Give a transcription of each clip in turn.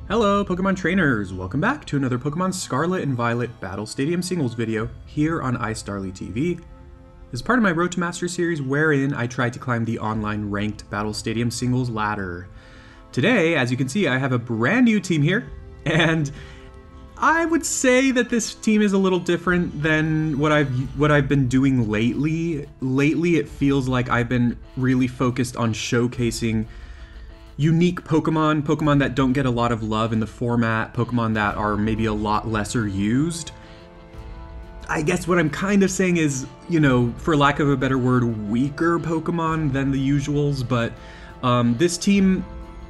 Hello Pokemon trainers! Welcome back to another Pokemon Scarlet and Violet Battle Stadium Singles video here on iStarly TV. This is part of my Road to Master series wherein I try to climb the online ranked Battle Stadium Singles ladder. Today, as you can see, I have a brand new team here, and I would say that this team is a little different than what I've been doing lately. Lately, it feels like I've been really focused on showcasing unique Pokemon that don't get a lot of love in the format, Pokemon that are maybe a lot lesser used. I guess what I'm kind of saying is, you know, for lack of a better word, weaker Pokemon than the usuals, but this team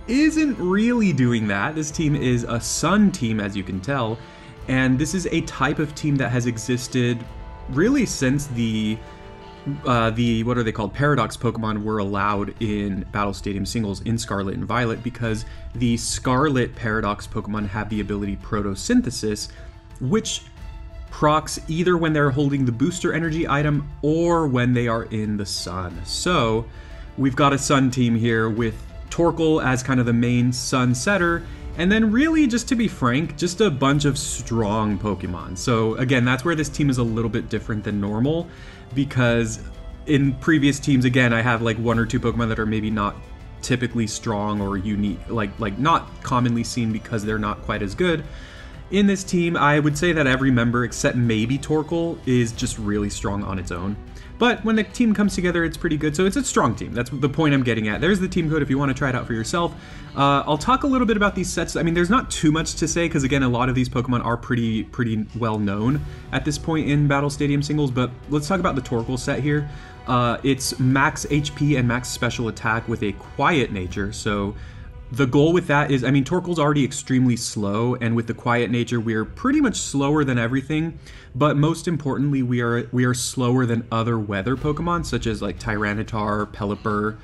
isn't really doing that. This team is a Sun team, as you can tell, and this is a type of team that has existed really since the what are they called? Paradox Pokemon were allowed in Battle Stadium Singles in Scarlet and Violet because the Scarlet Paradox Pokemon have the ability Protosynthesis, which procs either when they're holding the booster energy item or when they are in the sun. So we've got a Sun team here with Torkoal as kind of the main Sun setter, and then really, just to be frank, just a bunch of strong Pokemon. So again, that's where this team is a little bit different than normal, because in previous teams, again, I have like one or two Pokemon that are maybe not typically strong or unique, like not commonly seen because they're not quite as good. In this team, I would say that every member except maybe Torkoal is just really strong on its own. But when the team comes together, it's pretty good. So it's a strong team. That's the point I'm getting at. There's the team code if you want to try it out for yourself. I'll talk a little bit about these sets. I mean, there's not too much to say because, again, a lot of these Pokemon are pretty well known at this point in Battle Stadium Singles. But let's talk about the Torkoal set here. It's max HP and max special attack with a quiet nature. So the goal with that is, I mean, Torkoal's already extremely slow, and with the quiet nature, we are pretty much slower than everything, but most importantly, we are slower than other weather Pokemon, such as like Tyranitar, Pelipper,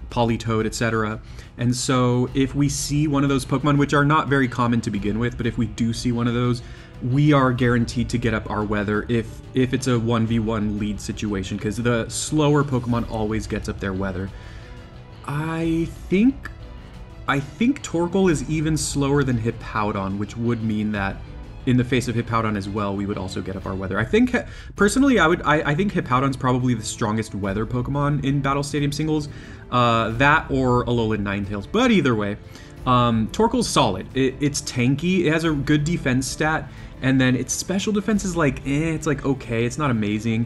Politoed, etc. And so if we see one of those Pokemon, which are not very common to begin with, but if we do see one of those, we are guaranteed to get up our weather if it's a 1v1 lead situation, because the slower Pokemon always gets up their weather. I think Torkoal is even slower than Hippowdon, which would mean that in the face of Hippowdon as well, we would also get up our weather. I think, personally, I think Hippowdon's probably the strongest weather Pokemon in Battle Stadium Singles. That or Alolan Ninetales. But either way, Torkoal's solid. It's tanky, it has a good defense stat, and then its special defense is like, it's like okay, it's not amazing.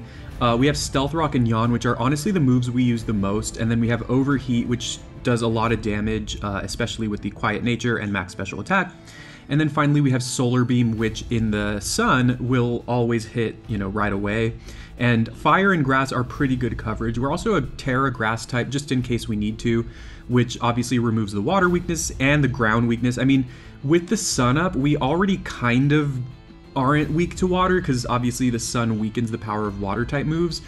We have Stealth Rock and Yawn, which are honestly the moves we use the most, and then we have Overheat, which does a lot of damage, especially with the quiet nature and max special attack. And then finally we have Solar Beam, which in the sun will always hit, you know, right away. And Fire and Grass are pretty good coverage. We're also a Terra Grass type, just in case we need to, which obviously removes the water weakness and the ground weakness. I mean, with the sun up, we already kind of aren't weak to water, because obviously the sun weakens the power of water type moves.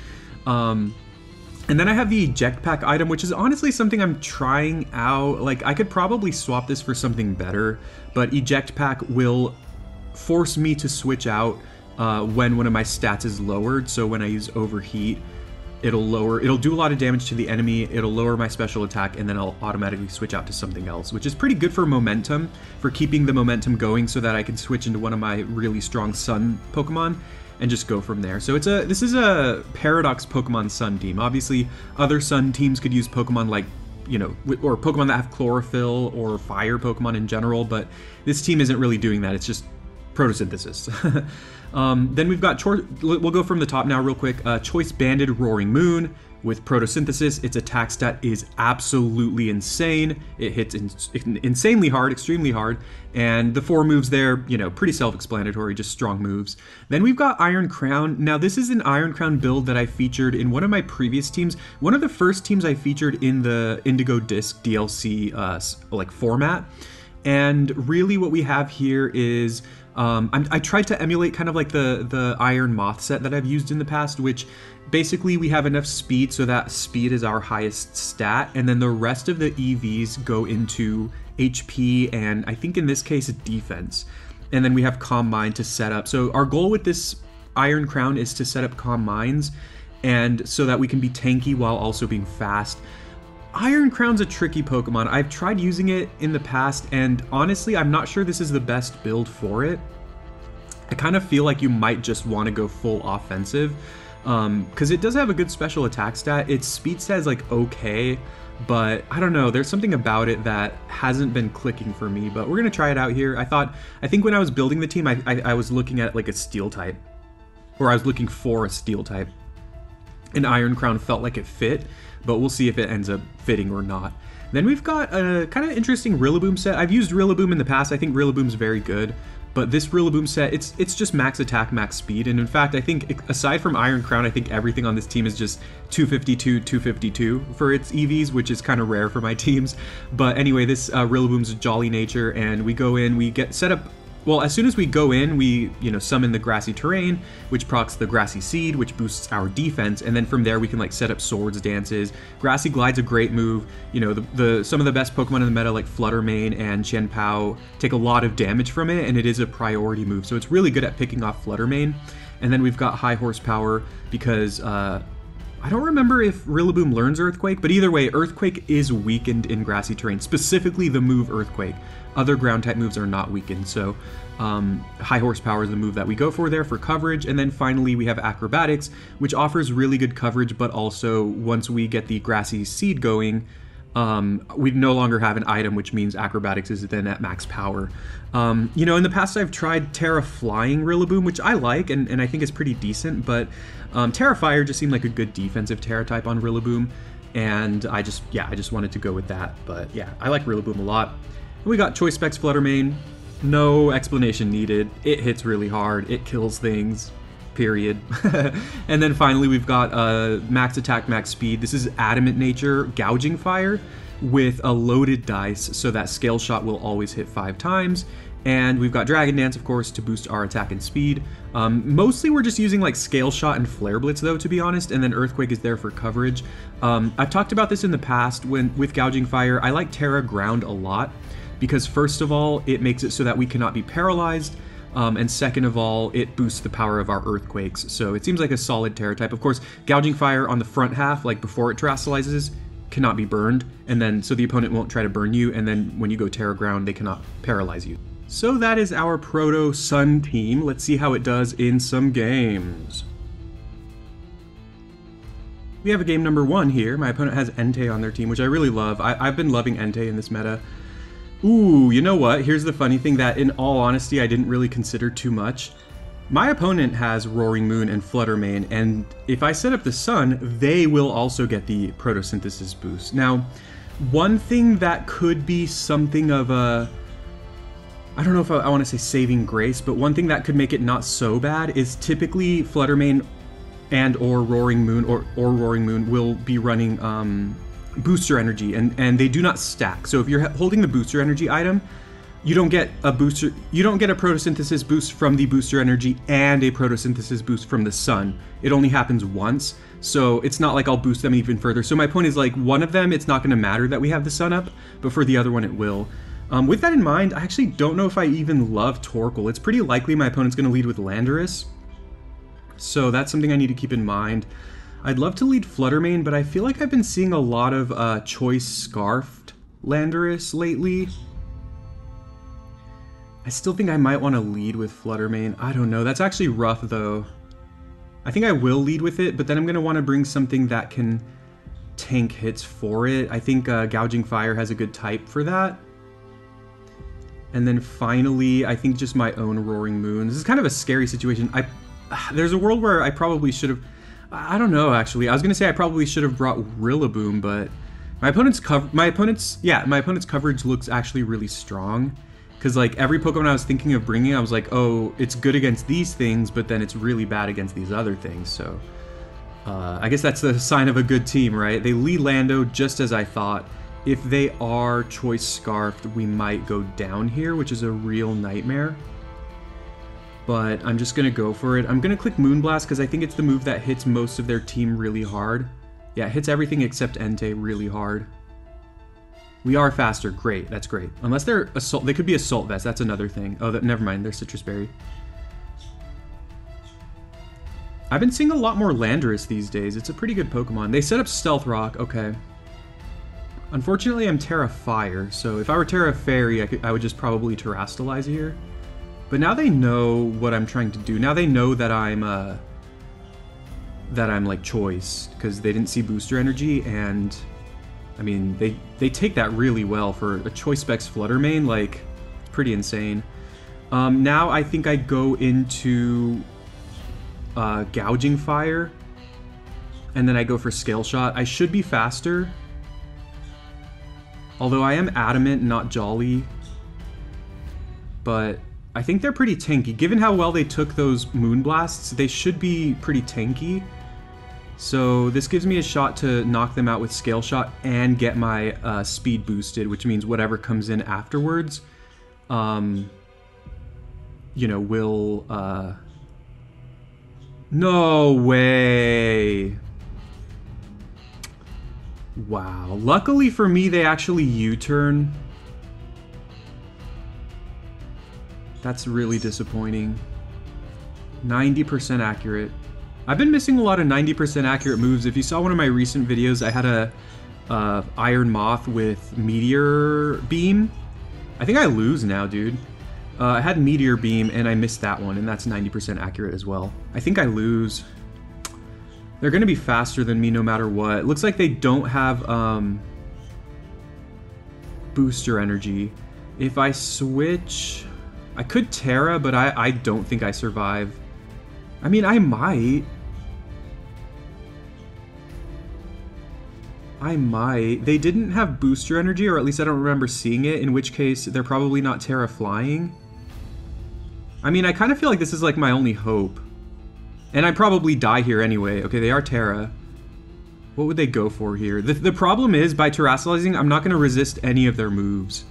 And then I have the Eject Pack item, which is honestly something I'm trying out. Like, I could probably swap this for something better, but Eject Pack will force me to switch out when one of my stats is lowered. So when I use Overheat, it'll do a lot of damage to the enemy, it'll lower my special attack, and then I'll automatically switch out to something else, which is pretty good for momentum, for keeping the momentum going so that I can switch into one of my really strong Sun Pokemon and just go from there. So this is a Paradox Pokemon Sun team. Obviously, other Sun teams could use Pokemon like, you know, or Pokemon that have Chlorophyll or Fire Pokemon in general, but this team isn't really doing that. It's just Protosynthesis. Then we've got, we'll go from the top now real quick. Choice Banded Roaring Moon with Protosynthesis. Its attack stat is absolutely insane. It hits insanely hard, extremely hard, and the 4 moves there, you know, pretty self-explanatory, just strong moves. Then we've got Iron Crown. Now this is an Iron Crown build that I featured in one of my previous teams. One of the first teams I featured in the Indigo Disk DLC like format. And really what we have here is, I tried to emulate kind of like the Iron Moth set that I've used in the past, which basically we have enough speed so that speed is our highest stat, and then the rest of the EVs go into HP and I think in this case defense. And then we have Calm Mind to set up. So our goal with this Iron Crown is to set up Calm Minds, and so that we can be tanky while also being fast. Iron Crown's a tricky Pokemon. I've tried using it in the past, and honestly, I'm not sure this is the best build for it. I kind of feel like you might just want to go full offensive, because it does have a good special attack stat. Its speed stat is like okay, but I don't know, there's something about it that hasn't been clicking for me, but we're going to try it out here. I think when I was building the team, I was looking at like a steel type, or I was looking for a steel type, and Iron Crown felt like it fit, but we'll see if it ends up fitting or not. Then we've got a kind of interesting Rillaboom set. I've used Rillaboom in the past. I think Rillaboom's very good, but this Rillaboom set, it's just max attack, max speed, and in fact, I think aside from Iron Crown, I think everything on this team is just 252, 252 for its EVs, which is kind of rare for my teams. But anyway, this Rillaboom's a jolly nature, and we go in, we get set up. Well, as soon as we go in, we, summon the Grassy Terrain, which procs the Grassy Seed, which boosts our defense, and then from there we can like set up Swords Dances. Grassy Glide's a great move. Some of the best Pokemon in the meta like Flutter and Chien-Pao take a lot of damage from it, and it is a priority move, so it's really good at picking off Flutter. And then we've got High Horsepower because I don't remember if Rillaboom learns Earthquake, but either way, Earthquake is weakened in Grassy Terrain, specifically the move Earthquake. Other ground type moves are not weakened, so High Horsepower is the move that we go for there for coverage. And then finally we have Acrobatics, which offers really good coverage, but also once we get the Grassy Seed going, we no longer have an item, which means Acrobatics is then at max power. In the past I've tried Terra Flying Rillaboom, which I like, and I think is pretty decent, but Terra Fire just seemed like a good defensive Terra type on Rillaboom, and I just wanted to go with that. But yeah, I like Rillaboom a lot. We got Choice Specs Flutter Mane. No explanation needed. It hits really hard. It kills things. Period. And then finally we've got max attack, max speed. This is Adamant Nature Gouging Fire with a loaded dice, so that Scale Shot will always hit 5 times. And we've got Dragon Dance, of course, to boost our attack and speed. Mostly we're just using like Scale Shot and Flare Blitz though, to be honest, and then Earthquake is there for coverage. I've talked about this in the past with Gouging Fire. I like Terra Ground a lot, because first of all, it makes it so that we cannot be paralyzed, and second of all, it boosts the power of our Earthquakes, so it seems like a solid Terra type. Of course, Gouging Fire on the front half, like before it terastallizes, cannot be burned, and then so the opponent won't try to burn you, and then when you go Terra Ground, they cannot paralyze you. So that is our Proto Sun team. Let's see how it does in some games. We have a game number 1 here. My opponent has Entei on their team, which I really love. I've been loving Entei in this meta. Ooh, you know what? Here's the funny thing that, in all honesty, I didn't really consider too much. My opponent has Roaring Moon and Flutter Mane, and if I set up the Sun, they will also get the Photosynthesis boost. Now, one thing that could be something of a... I don't know if I want to say saving grace, but one thing that could make it not so bad is typically Flutter Mane and or Roaring Moon or Roaring Moon will be running booster energy, and they do not stack. So if you're holding the booster energy item, you don't get a photosynthesis boost from the booster energy and a photosynthesis boost from the sun. It only happens once, so it's not like I'll boost them even further. So my point is, like, one of them, it's not going to matter that we have the sun up, but for the other one it will. With that in mind, I actually don't know if I even love Torkoal. It's pretty likely my opponent's going to lead with Landorus, so that's something I need to keep in mind. I'd love to lead Flutter Mane, but I feel like I've been seeing a lot of Choice Scarfed Landorus lately. I still think I might want to lead with Flutter Mane. I don't know. That's actually rough, though. I think I will lead with it, but then I'm going to want to bring something that can tank hits for it. I think Gouging Fire has a good type for that. And then finally, I think just my own Roaring Moon. This is kind of a scary situation. There's a world where I probably should have... I don't know, actually. I was gonna say I probably should have brought Rillaboom, but my opponent's coverage looks actually really strong. Because like every Pokemon I was thinking of bringing, I was like, oh, it's good against these things, but then it's really bad against these other things. So I guess that's the sign of a good team, right? They lead Lando just as I thought. If they are Choice Scarfed, we might go down here, which is a real nightmare. But I'm just going to go for it. I'm going to click Moonblast because I think it's the move that hits most of their team really hard. Yeah, it hits everything except Entei really hard. We are faster. Great. That's great. Unless they're Assault... They could be Assault Vest. That's another thing. Oh, never mind. They're Citrus Berry. I've been seeing a lot more Landorus these days. It's a pretty good Pokemon. They set up Stealth Rock. Okay. Unfortunately, I'm Terra Fire, so if I were Terra Fairy, I would just probably Terrastalize here. But now they know what I'm trying to do. Now they know that I'm like choice, because they didn't see booster energy, and I mean they take that really well for a choice specs Flutter main. Like, it's pretty insane. Now I think I go into Gouging Fire, and then I go for Scale Shot. I should be faster, although I am Adamant, not Jolly, but I think they're pretty tanky. Given how well they took those Moonblasts, they should be pretty tanky. So this gives me a shot to knock them out with Scale Shot and get my speed boosted, which means whatever comes in afterwards, you know, will... No way! Wow. Luckily for me, they actually U-turn. That's really disappointing. 90% accurate. I've been missing a lot of 90% accurate moves. If you saw one of my recent videos, I had a Iron Moth with Meteor Beam. I think I lose now, dude. I had Meteor Beam and I missed that one, and that's 90% accurate as well. I think I lose. They're gonna be faster than me no matter what. It looks like they don't have booster energy. If I switch... I could Terra, but I don't think I survive. I mean, I might. They didn't have booster energy, or at least I don't remember seeing it, in which case they're probably not Terra flying. I mean, I kind of feel like this is like my only hope. And I probably die here anyway. Okay, they are Terra. What would they go for here? The problem is, by Terrastalizing, I'm not going to resist any of their moves.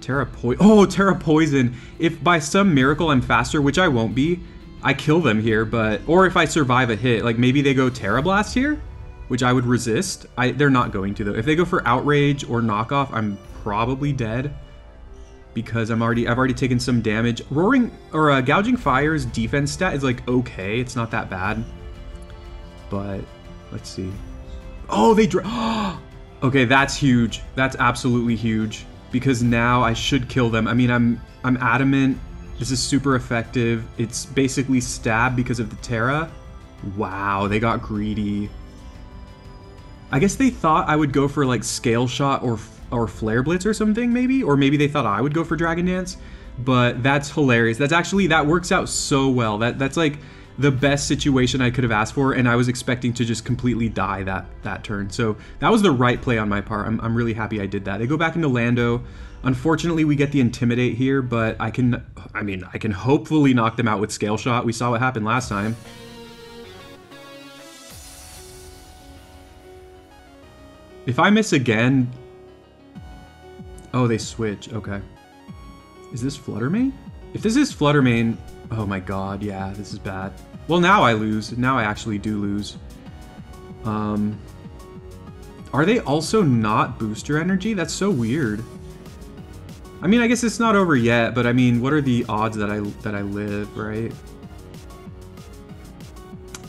Terra Poison. If by some miracle I'm faster, which I won't be, I kill them here, but... Or if I survive a hit, like maybe they go Terra Blast here, which I would resist. They're not going to, though. If they go for Outrage or Knockoff, I'm probably dead, because I've already taken some damage. Gouging Fire's defense stat is like okay, it's not that bad. But let's see. Oh, they okay, that's huge. That's absolutely huge, because now I should kill them. I mean, I'm Adamant. This is super effective. It's basically stab because of the Terra. Wow, they got greedy. I guess they thought I would go for like Scale Shot or Flare Blitz or something, maybe? Or maybe they thought I would go for Dragon Dance. But that's hilarious. That's actually, that works out so well. That's like the best situation I could have asked for, and I was expecting to just completely die that turn. So that was the right play on my part. I'm really happy I did that. They go back into Lando. Unfortunately, we get the Intimidate here, but I can hopefully knock them out with Scale Shot. We saw what happened last time. If I miss again... Oh, they switch. Okay. Is this Flutter main? If this is Flutter main... Oh my god, yeah, this is bad. Well, now I lose. Now I actually do lose. Are they also not booster energy? That's so weird. I mean, I guess it's not over yet, but I mean, what are the odds that I live, right?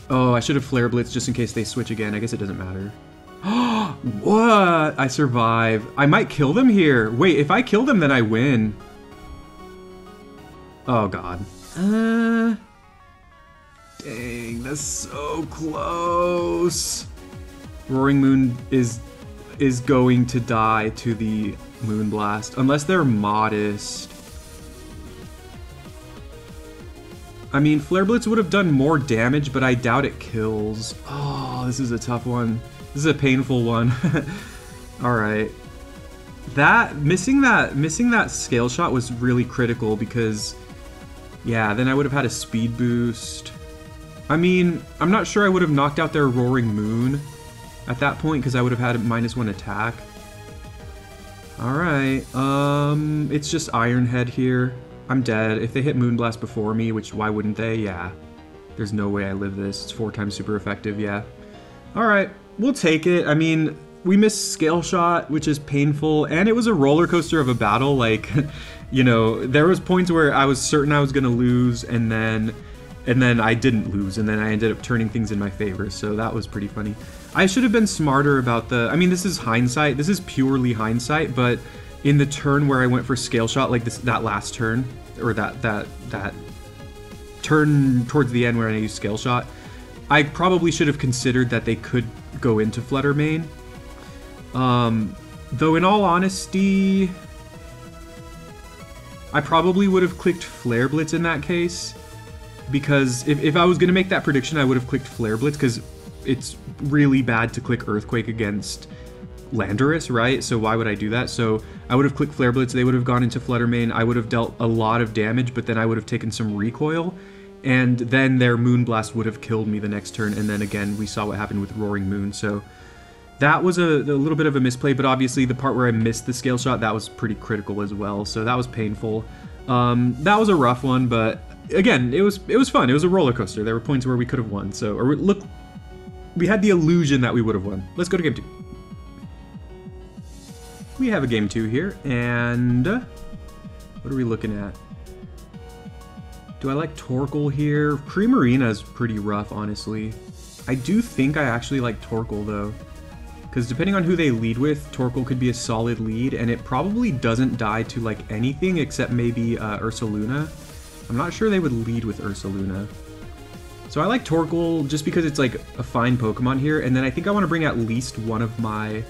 Oh, I should have Flare Blitz just in case they switch again. I guess it doesn't matter. What? I survive. I might kill them here. Wait, if I kill them, then I win. Oh, God. Dang, that's so close. Roaring Moon is going to die to the Moonblast, unless they're modest. I mean, Flare Blitz would have done more damage, but I doubt it kills. Oh, this is a tough one. This is a painful one. All right. Missing that Scale Shot was really critical, because yeah, then I would have had a speed boost. I mean, I'm not sure I would have knocked out their Roaring Moon at that point, because I would have had a -1 attack. Alright, it's just Iron Head here. I'm dead. If they hit Moonblast before me, which why wouldn't they? Yeah. There's no way I live this. It's 4 times super effective, yeah. Alright, we'll take it. I mean, we missed Scale Shot, which is painful, and it was a roller coaster of a battle. Like, you know, there was points where I was certain I was gonna lose, and then And then I didn't lose, and then I ended up turning things in my favor, so that was pretty funny. I should have been smarter about the... I mean, this is hindsight. This is purely hindsight, but in the turn where I went for Scale Shot, like that last turn, or that turn towards the end where I used Scale Shot, I probably should have considered that they could go into Flutter Mane. Though in all honesty, I probably would have clicked Flare Blitz in that case. Because if I was going to make that prediction, I would have clicked Flare Blitz, because it's really bad to click Earthquake against Landorus, right? So why would I do that? So I would have clicked Flare Blitz, they would have gone into Flutter Mane, I would have dealt a lot of damage, but then I would have taken some recoil, and then their Moonblast would have killed me the next turn, and then again, we saw what happened with Roaring Moon, so that was a little bit of a misplay, but obviously the part where I missed the Scale Shot, that was pretty critical as well, so that was painful. That was a rough one, but again, it was fun. It was a roller coaster. There were points where we could have won. So, or look, we had the illusion that we would have won. Let's go to game 2. We have a game 2 here, and what are we looking at? Do I like Torkoal here? Primarina is pretty rough, honestly. I do think I actually like Torkoal though, because depending on who they lead with, Torkoal could be a solid lead, and it probably doesn't die to like anything except maybe Ursaluna. I'm not sure they would lead with Ursaluna. So I like Torkoal just because it's like a fine Pokemon here, and then I think I want to bring at least one of my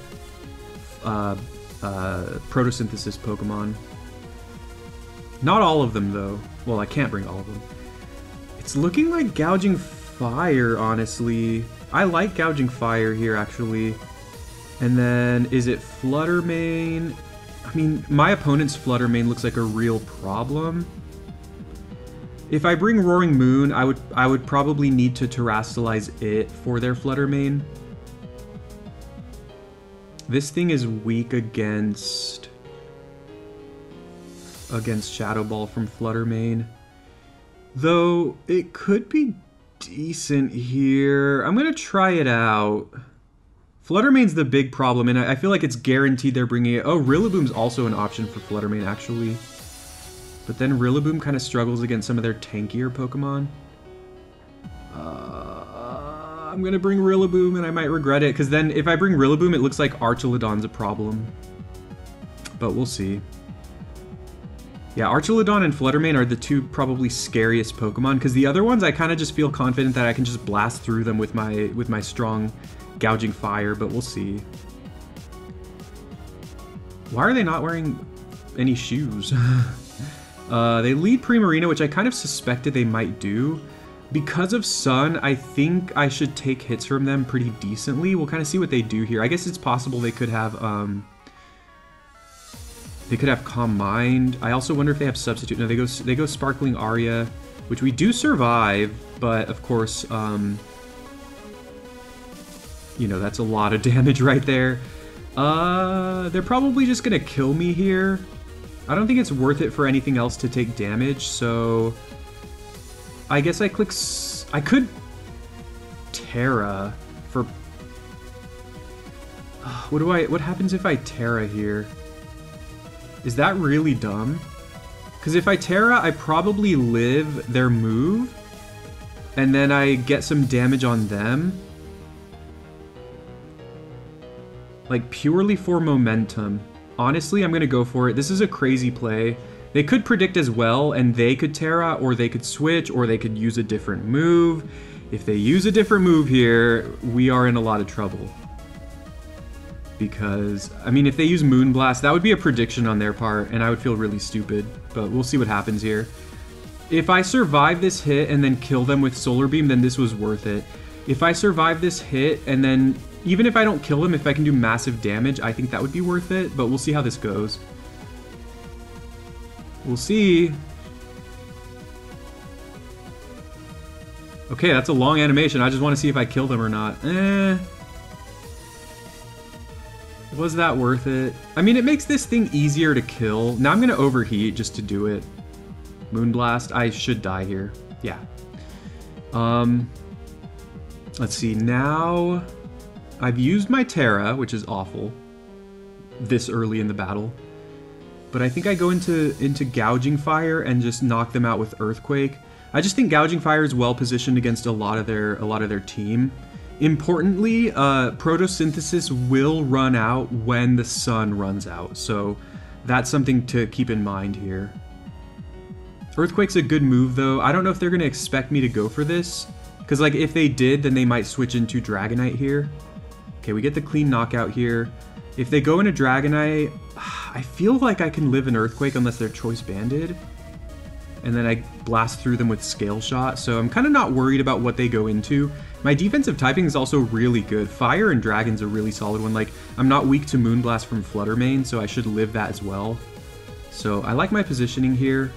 Photosynthesis Pokemon. Not all of them though. Well, I can't bring all of them. It's looking like Gouging Fire, honestly. I like Gouging Fire here, actually. And then, is it Flutter Mane? I mean, my opponent's Flutter Mane looks like a real problem. If I bring Roaring Moon, I would probably need to Terrastalize it for their Flutter Mane. This thing is weak against Shadow Ball from Flutter Mane. Though, it could be decent here. I'm gonna try it out. Flutter Mane's the big problem, and I feel like it's guaranteed they're bringing it. Oh, Rillaboom's also an option for Flutter Mane, actually. But then Rillaboom kind of struggles against some of their tankier Pokemon. I'm gonna bring Rillaboom, and I might regret it, because then if I bring Rillaboom, it looks like Archaludon's a problem. But we'll see. Yeah, Archaludon and Flutter Mane are the two probably scariest Pokemon, because the other ones I kind of just feel confident that I can just blast through them with my strong Gouging Fire, but we'll see. Why are they not wearing any shoes? They lead Primarina, which I kind of suspected they might do. Because of Sun, I think I should take hits from them pretty decently. We'll kind of see what they do here. I guess it's possible they could have Calm Mind. I also wonder if they have Substitute. No, they go Sparkling Aria, which we do survive, but of course, you know, that's a lot of damage right there. They're probably just gonna kill me here. I don't think it's worth it for anything else to take damage, so I guess I could Terra for... What happens if I Terra here? Is that really dumb? Because if I Terra, I probably live their move, and then I get some damage on them. Like, purely for momentum. Honestly, I'm gonna go for it. This is a crazy play. They could predict as well, and they could Terra, or they could switch, or they could use a different move. If they use a different move here, we are in a lot of trouble. Because, I mean, if they use Moonblast, that would be a prediction on their part, and I would feel really stupid. But we'll see what happens here. If I survive this hit and then kill them with Solar Beam, then this was worth it. If I survive this hit, and then, even if I don't kill them, if I can do massive damage, I think that would be worth it, but we'll see how this goes. We'll see. Okay, that's a long animation. I just want to see if I kill them or not. Was that worth it? I mean, it makes this thing easier to kill. Now I'm going to overheat just to do it. Moonblast. I should die here. Yeah. Let's see. Now I've used my Terra, which is awful this early in the battle. But I think I go into Gouging Fire and just knock them out with Earthquake. I just think Gouging Fire is well positioned against a lot of their team. Importantly, Photosynthesis will run out when the sun runs out, so that's something to keep in mind here. Earthquake's a good move, though. I don't know if they're going to expect me to go for this, because like if they did, then they might switch into Dragonite here. Okay, we get the clean knockout here. If they go into Dragonite, I feel like I can live an Earthquake unless they're Choice Banded. And then I blast through them with Scale Shot, so I'm kind of not worried about what they go into. My defensive typing is also really good. Fire and Dragon's a really solid one. Like, I'm not weak to Moonblast from Flutter main, so I should live that as well. So I like my positioning here.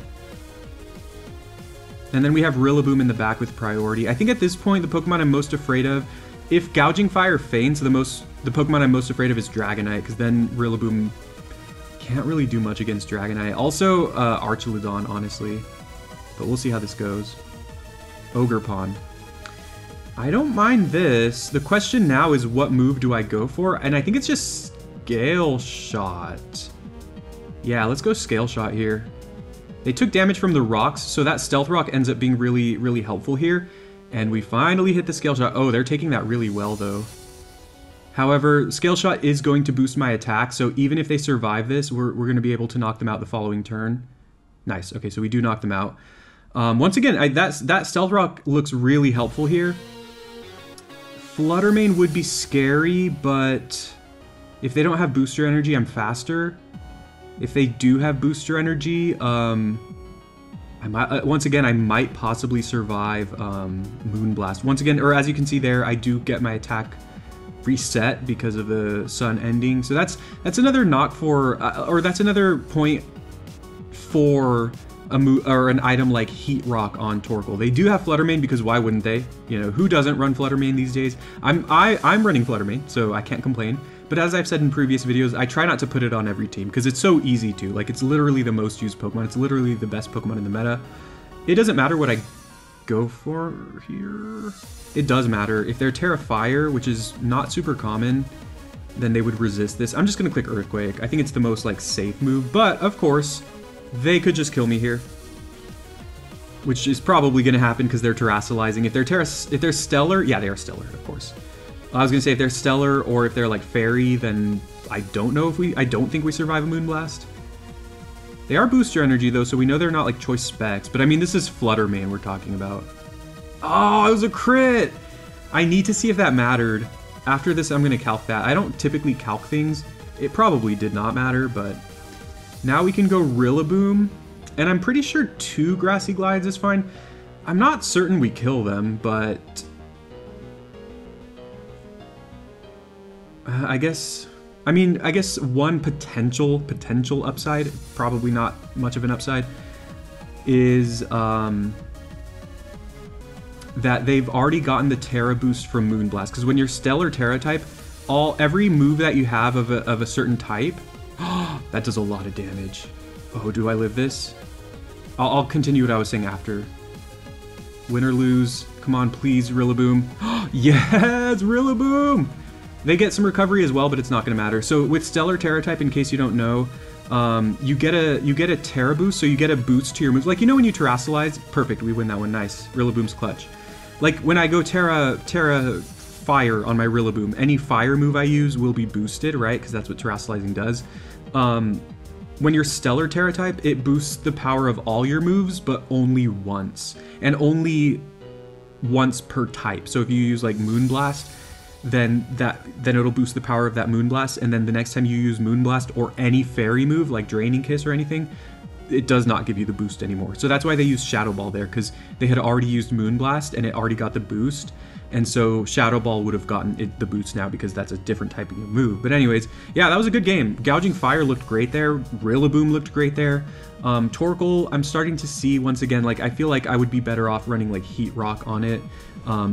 And then we have Rillaboom in the back with priority. I think at this point, the Pokemon I'm most afraid of, if Gouging Fire faints, the Pokemon I'm most afraid of is Dragonite, because then Rillaboom can't really do much against Dragonite. Also, Archaludon, honestly. But we'll see how this goes. Ogerpon. I don't mind this. The question now is what move do I go for? And I think it's just Scale Shot. Yeah, let's go Scale Shot here. They took damage from the rocks, so that Stealth Rock ends up being really, really helpful here. And we finally hit the Scale Shot. Oh, they're taking that really well, though. However, Scale Shot is going to boost my attack, so even if they survive this, we're going to be able to knock them out the following turn. Nice. Okay, so we do knock them out. Once again, that Stealth Rock looks really helpful here. Flutter Mane would be scary, but if they don't have Booster Energy, I'm faster. If they do have Booster Energy, once again, I might possibly survive Moonblast. Once again, or as you can see there, I do get my attack reset because of the sun ending. So that's another knock for, or that's another point for an item like Heat Rock on Torkoal. They do have Flutter Mane because why wouldn't they? You know, who doesn't run Flutter Mane these days? I'm running Flutter Mane, so I can't complain. But as I've said in previous videos, I try not to put it on every team because it's so easy to. Like, it's literally the most used Pokemon. It's literally the best Pokemon in the meta. It doesn't matter what I go for here. It does matter. If they're Terra Fire, which is not super common, then they would resist this. I'm just going to click Earthquake. I think it's the most, like, safe move. But, of course, they could just kill me here, which is probably going to happen because they're terrassalizing. If they're Stellar, yeah, they are Stellar, of course. I was going to say if they're Stellar or if they're like Fairy, then I don't know if I don't think we survive a Moonblast. They are Booster Energy though, so we know they're not like Choice Specs, but I mean this is Flutter Mane we're talking about. Oh, it was a crit! I need to see if that mattered. After this, I'm going to calc that. I don't typically calc things. It probably did not matter, but now we can go Rillaboom, and I'm pretty sure 2 Grassy Glides is fine. I'm not certain we kill them, but I guess one potential upside, probably not much of an upside, is that they've already gotten the Terra boost from Moonblast. Because when you're Stellar Terra type, every move that you have of a certain type, that does a lot of damage. Oh, do I live this? I'll continue what I was saying after. Win or lose. Come on, please, Rillaboom. Yes, Rillaboom! They get some recovery as well, but it's not going to matter. So with Stellar Terra type, in case you don't know, you get a Terra boost, so you get a boost to your moves. Like, you know when you Terrassalize? Perfect, we win that one. Nice. Rillaboom's clutch. Like, when I go Terra Fire on my Rillaboom, any fire move I use will be boosted, right? Because that's what Terrassalizing does. When you're Stellar Terra type, it boosts the power of all your moves, but only once. And only once per type. So if you use, like, Moonblast, then it'll boost the power of that Moonblast, and then the next time you use Moonblast or any fairy move like Draining Kiss or anything, it does not give you the boost anymore. So that's why they used Shadow Ball there, because they had already used Moonblast and it already got the boost, and so Shadow Ball would have gotten the boost now because that's a different type of move. But anyways, yeah, that was a good game. Gouging Fire looked great there. Rillaboom looked great there. Torkoal, I'm starting to see once again, like, I feel like I would be better off running like Heat Rock on it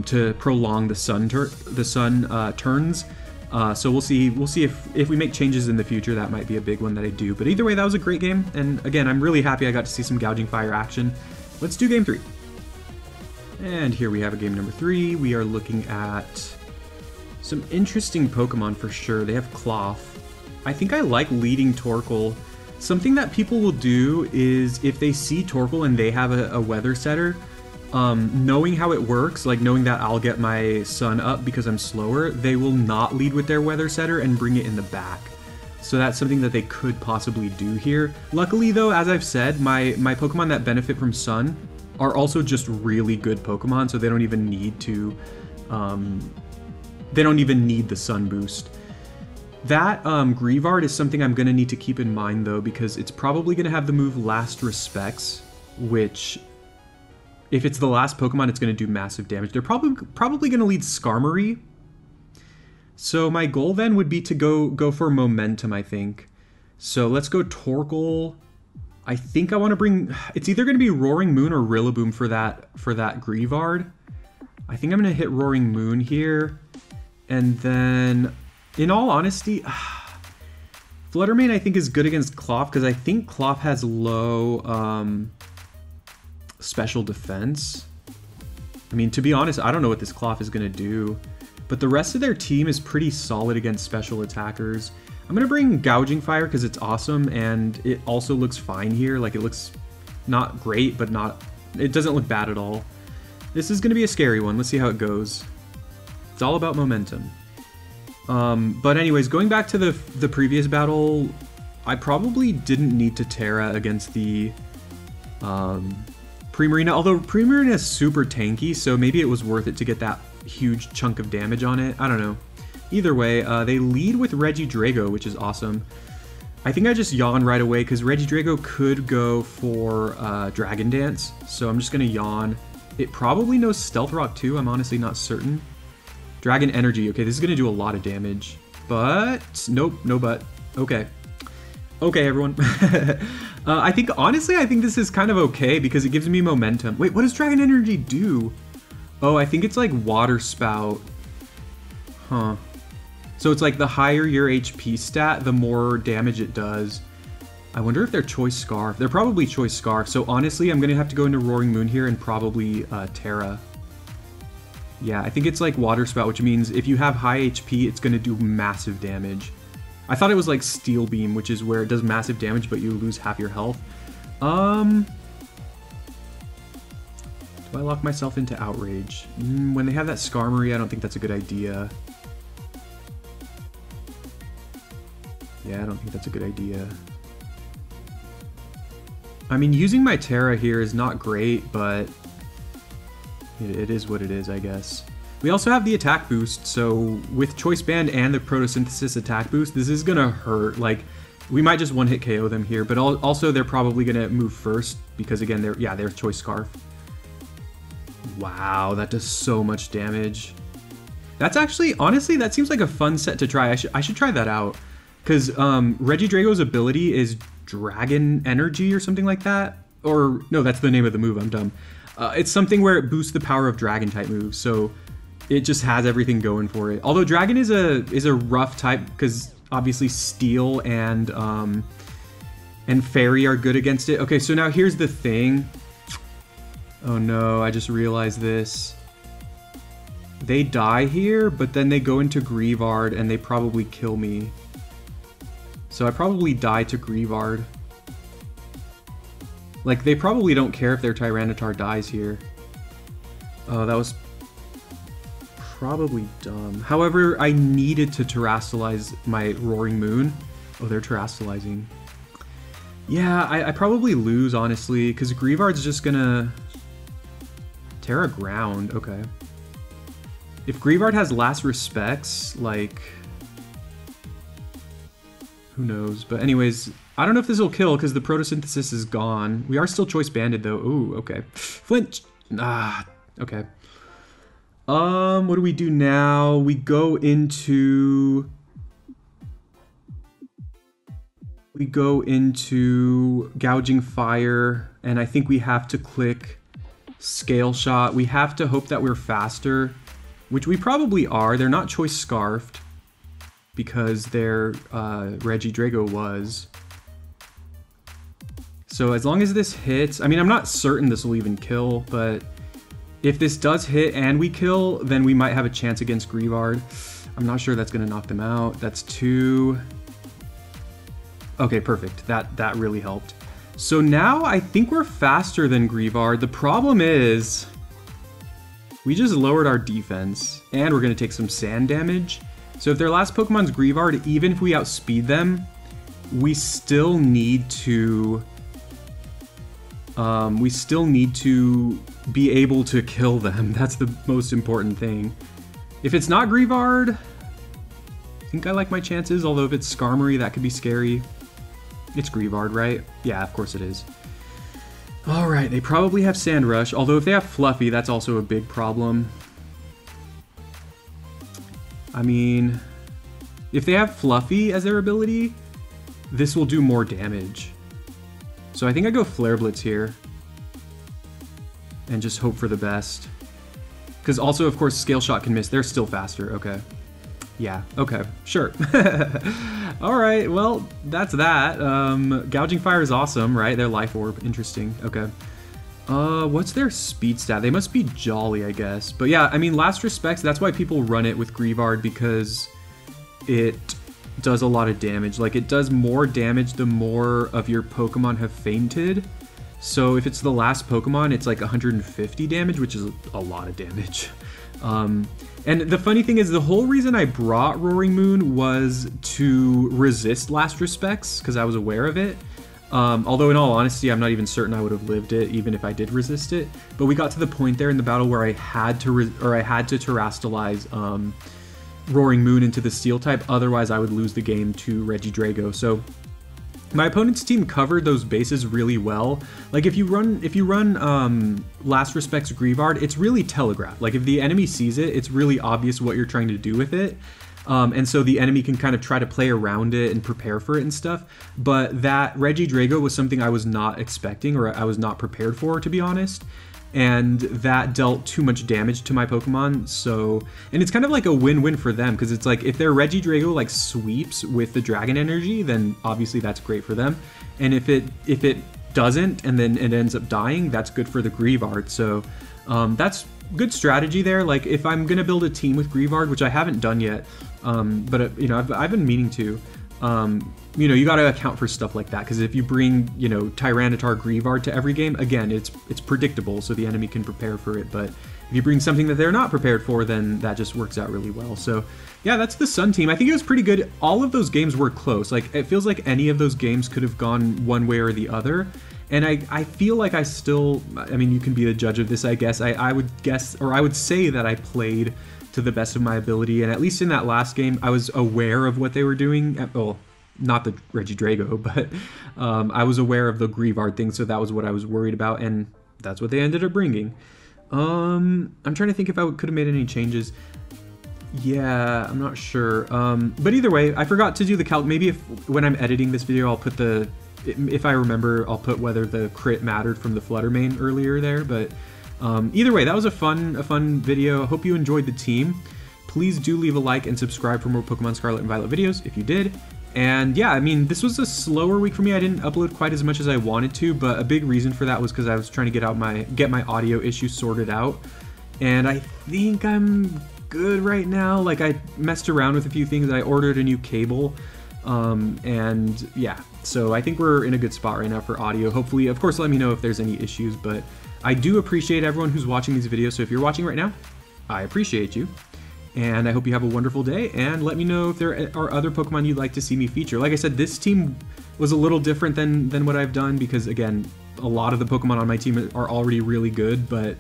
to prolong the sun turns. So we'll see if we make changes in the future. That might be a big one that I do. But either way, that was a great game. And again, I'm really happy I got to see some Gouging Fire action. Let's do game 3. And here we have a game number 3. We are looking at some interesting Pokemon for sure. They have Cloth. I think I like leading Torkoal. Something that people will do is if they see Torkoal and they have a Weather Setter, knowing how it works, like knowing that I'll get my sun up because I'm slower, they will not lead with their weather setter and bring it in the back. So that's something that they could possibly do here. Luckily though, as I've said, my Pokemon that benefit from sun are also just really good Pokemon, so they don't even need to, they don't even need the sun boost. That Greavard is something I'm gonna need to keep in mind though, because it's probably gonna have the move Last Respects, which, if it's the last Pokemon, it's gonna do massive damage. They're probably gonna lead Skarmory. So my goal then would be to go for momentum, I think. So let's go Torkoal. I think I want to bring, it's either going to be Roaring Moon or Rillaboom for that Greavard. I think I'm going to hit Roaring Moon here. And then, in all honesty, Fluttermane I think is good against Cloth, because I think Cloth has low special defense. I mean, to be honest, I don't know what this Cloth is going to do. But the rest of their team is pretty solid against special attackers. I'm going to bring Gouging Fire because it's awesome, and it also looks fine here. Like, it looks not great, but not... It doesn't look bad at all. This is going to be a scary one. Let's see how it goes. It's all about momentum. But anyways, going back to the previous battle, I probably didn't need to Terra against the Primarina, although Primarina is super tanky, so maybe it was worth it to get that huge chunk of damage on it. I don't know. Either way, they lead with Regidrago, which is awesome. I think I just yawn right away because Regidrago could go for Dragon Dance, so I'm just going to yawn. It probably knows Stealth Rock too, I'm honestly not certain. Dragon Energy, okay, this is going to do a lot of damage, but nope, no but. Okay. Okay, everyone. I think, honestly, I think this is kind of okay because it gives me momentum. Wait, what does Dragon Energy do? Oh, I think it's like Water Spout. Huh. So it's like the higher your HP stat, the more damage it does. I wonder if they're Choice Scarf. They're probably Choice Scarf. So honestly, I'm going to have to go into Roaring Moon here and probably Terra. Yeah, I think it's like Water Spout, which means if you have high HP, it's going to do massive damage. I thought it was like Steel Beam, which is where it does massive damage, but you lose half your health. Do I lock myself into Outrage? When they have that Skarmory, I don't think that's a good idea. Yeah, I don't think that's a good idea. I mean, using my Terra here is not great, but it is what it is, I guess. We also have the attack boost, so with Choice Band and the Photosynthesis attack boost, this is gonna hurt. Like, we might just one-hit KO them here, but also they're probably gonna move first because, again, they're Choice Scarf. Wow, that does so much damage. That's actually, honestly, that seems like a fun set to try. I should try that out. Because Regidrago's ability is Dragon Energy or something like that. Or, no, that's the name of the move, I'm dumb. It's something where it boosts the power of Dragon-type moves, so it just has everything going for it. Although Dragon is a rough type, because obviously Steel and Fairy are good against it. Okay, so now here's the thing. Oh no, I just realized this. They die here, but then they go into Greavard and they probably kill me. So I probably die to Greavard. Like, they probably don't care if their Tyranitar dies here. Oh, that was probably dumb. However, I needed to Terrastalize my Roaring Moon. Oh, they're Terrastalizing. Yeah, I probably lose, honestly, because Greavard's just gonna... Terra Ground, okay. If Greavard has Last Respects, like... Who knows? But anyways, I don't know if this will kill because the Photosynthesis is gone. We are still Choice Banded though. Ooh, okay. Flinch! Ah, okay. What do we do now? We go into Gouging Fire, and I think we have to click Scale Shot. We have to hope that we're faster, which we probably are. They're not Choice Scarfed because their Regidrago was. So as long as this hits, I mean, I'm not certain this will even kill, but if this does hit and we kill, then we might have a chance against Greavard. I'm not sure that's going to knock them out. That's 2. Okay, perfect. That really helped. So now I think we're faster than Greavard. The problem is We just lowered our defense, and we're going to take some sand damage. So if their last Pokemon's Greavard, even if we outspeed them, we still need to... be able to kill them. That's the most important thing. If it's not Greavard, I think I like my chances, although if it's Skarmory, that could be scary. It's Greavard, right? Yeah, of course it is. Alright, they probably have Sand Rush, although if they have Fluffy, that's also a big problem. I mean, if they have Fluffy as their ability, this will do more damage. So I think I go Flare Blitz here. And just hope for the best. Because also, of course, Scale Shot can miss. They're still faster. Okay. Yeah, okay, sure. Alright, well, that's that. Gouging Fire is awesome, right? Their Life Orb, interesting. Okay. What's their speed stat? They must be jolly, I guess. But yeah, I mean, last respects, that's why people run it with Greavard, because it does a lot of damage. Like, it does more damage the more of your Pokemon have fainted. So if it's the last Pokemon, it's like 150 damage, which is a lot of damage. And the funny thing is, the whole reason I brought Roaring Moon was to resist Last Respects, because I was aware of it. Although in all honesty, I'm not even certain I would have lived it, even if I did resist it. But we got to the point there in the battle where I had to terrestrialize Roaring Moon into the Steel type, otherwise I would lose the game to Regidrago. So my opponent's team covered those bases really well. Like if you run Last Respects Greavard, it's really telegraphed. Like if the enemy sees it, it's really obvious what you're trying to do with it. And so the enemy can kind of try to play around it and prepare for it and stuff. But that Regidrago was something I was not expecting, or I was not prepared for, to be honest. And that dealt too much damage to my Pokemon, so... And it's kind of like a win-win for them, because it's like, if their Regidrago like sweeps with the Dragon Energy, then obviously that's great for them. And if it doesn't, and then it ends up dying, that's good for the Greavard. So that's good strategy there. Like, if I'm gonna build a team with Greavard, which I haven't done yet, but you know, I've been meaning to, you know, you got to account for stuff like that, because if you bring, you know, Tyranitar Greavard to every game, again, it's predictable, so the enemy can prepare for it. But if you bring something that they're not prepared for, then that just works out really well. So yeah, that's the Sun team. I think it was pretty good. All of those games were close. Like, it feels like any of those games could have gone one way or the other. And I feel like I still, I mean, you can be the judge of this, I guess. I would guess, or I would say that I played to the best of my ability. And at least in that last game, I was aware of what they were doing. Well, not the Regidrago, but I was aware of the Greavard thing, so that was what I was worried about, and that's what they ended up bringing. I'm trying to think if I could have made any changes. Yeah, I'm not sure. But either way, I forgot to do the calc. Maybe when I'm editing this video, I'll put if I remember, I'll put whether the crit mattered from the Flutter main earlier there. But either way, that was a fun video. I hope you enjoyed the team. Please do leave a like and subscribe for more Pokemon Scarlet and Violet videos if you did. And yeah, I mean, this was a slower week for me. I didn't upload quite as much as I wanted to, but a big reason for that was because I was trying to get my audio issues sorted out. And I think I'm good right now. Like, I messed around with a few things. I ordered a new cable. And yeah, so I think we're in a good spot right now for audio. Hopefully, of course, let me know if there's any issues, but I do appreciate everyone who's watching these videos. So if you're watching right now, I appreciate you. And I hope you have a wonderful day, and let me know if there are other Pokemon you'd like to see me feature. Like I said, this team was a little different than what I've done, because again, a lot of the Pokemon on my team are already really good, but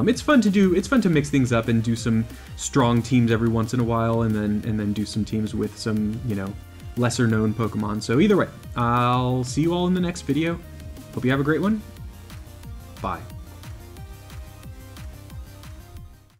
it's fun to mix things up and do some strong teams every once in a while, and then do some teams with some, you know, lesser known Pokemon. So either way, I'll see you all in the next video. Hope you have a great one. Bye.